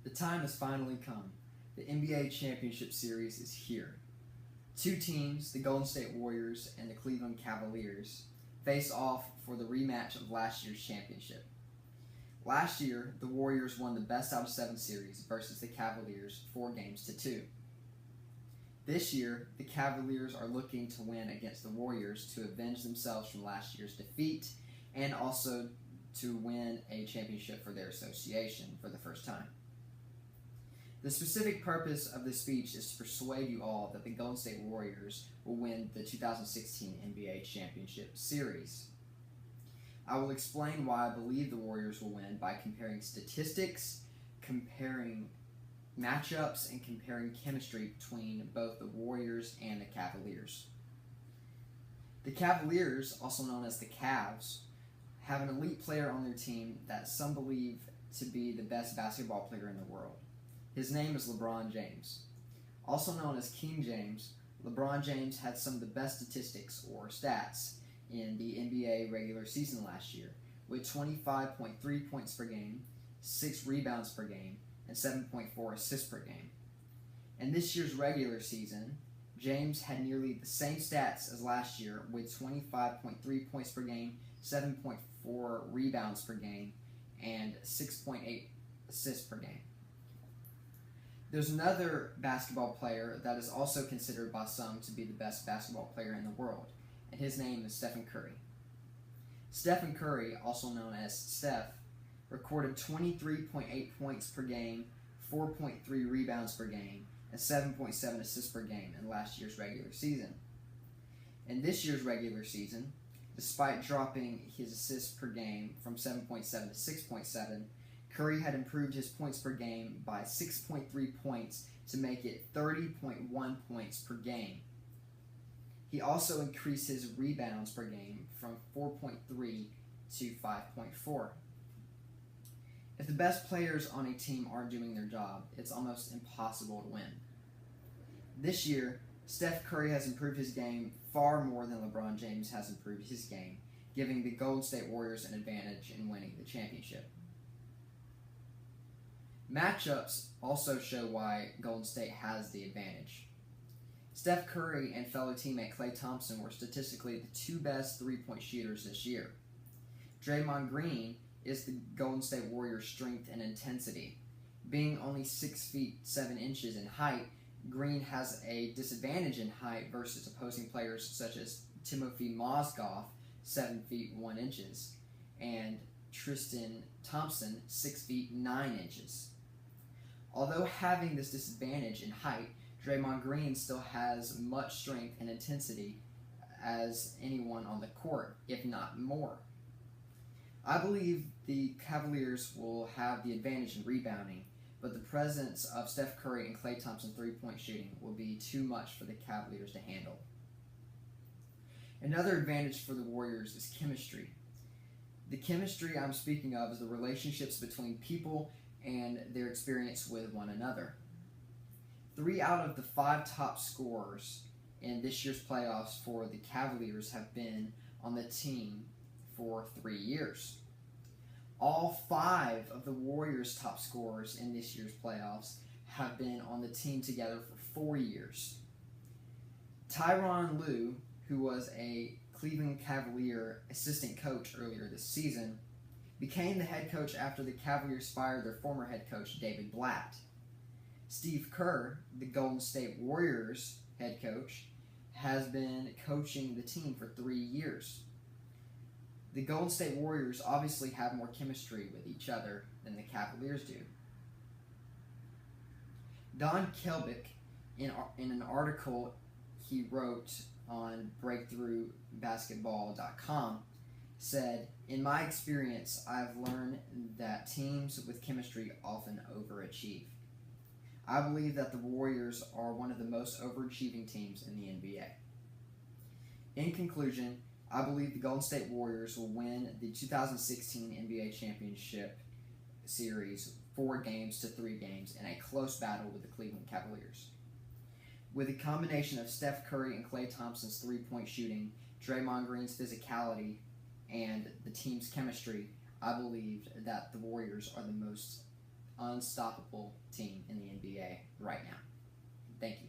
The time has finally come. The NBA Championship Series is here. Two teams, the Golden State Warriors and the Cleveland Cavaliers, face off for the rematch of last year's championship. Last year, the Warriors won the best out of 7 series versus the Cavaliers 4-2. This year, the Cavaliers are looking to win against the Warriors to avenge themselves from last year's defeat and also to win a championship for their association for the first time. The specific purpose of this speech is to persuade you all that the Golden State Warriors will win the 2016 NBA Championship Series. I will explain why I believe the Warriors will win by comparing statistics, comparing matchups, and comparing chemistry between both the Warriors and the Cavaliers. The Cavaliers, also known as the Cavs, have an elite player on their team that some believe to be the best basketball player in the world. His name is LeBron James. Also known as King James, LeBron James had some of the best statistics or stats in the NBA regular season last year, with 25.3 points per game, 6 rebounds per game, and 7.4 assists per game. In this year's regular season, James had nearly the same stats as last year, with 25.3 points per game, 7.4 rebounds per game, and 6.8 assists per game. There's another basketball player that is also considered by some to be the best basketball player in the world, and his name is Stephen Curry. Stephen Curry, also known as Steph, recorded 23.8 points per game, 4.3 rebounds per game, and 7.7 assists per game in last year's regular season. In this year's regular season, despite dropping his assists per game from 7.7 to 6.7, Curry had improved his points per game by 6.3 points to make it 30.1 points per game. He also increased his rebounds per game from 4.3 to 5.4. If the best players on a team aren't doing their job, it's almost impossible to win. This year, Steph Curry has improved his game far more than LeBron James has improved his game, giving the Golden State Warriors an advantage in winning the championship. Matchups also show why Golden State has the advantage. Steph Curry and fellow teammate Klay Thompson were statistically the 2 best 3-point shooters this year. Draymond Green is the Golden State Warriors' strength and intensity. Being only 6 feet 7 inches in height, Green has a disadvantage in height versus opposing players such as Timothy Mozgov, 7 feet 1 inches, and Tristan Thompson, 6 feet 9 inches. Although having this disadvantage in height, Draymond Green still has much strength and intensity as anyone on the court, if not more. I believe the Cavaliers will have the advantage in rebounding, but the presence of Steph Curry and Klay Thompson 3-point shooting will be too much for the Cavaliers to handle. Another advantage for the Warriors is chemistry. The chemistry I'm speaking of is the relationships between people and their experience with one another. 3 out of the 5 top scorers in this year's playoffs for the Cavaliers have been on the team for 3 years. All 5 of the Warriors' top scorers in this year's playoffs have been on the team together for 4 years. Tyronn Lue, who was a Cleveland Cavalier assistant coach earlier this season, became the head coach after the Cavaliers fired their former head coach David Blatt. Steve Kerr, the Golden State Warriors head coach, has been coaching the team for 3 years. The Golden State Warriors obviously have more chemistry with each other than the Cavaliers do. Don Kelbick, in an article he wrote on BreakthroughBasketball.com, said, "In my experience, I've learned that teams with chemistry often overachieve. I believe that the Warriors are one of the most overachieving teams in the NBA. In conclusion, I believe the Golden State Warriors will win the 2016 NBA Championship Series 4-3 in a close battle with the Cleveland Cavaliers. With a combination of Steph Curry and Klay Thompson's 3-point shooting, Draymond Green's physicality, and the team's chemistry, I believe that the Warriors are the most unstoppable team in the NBA right now. Thank you.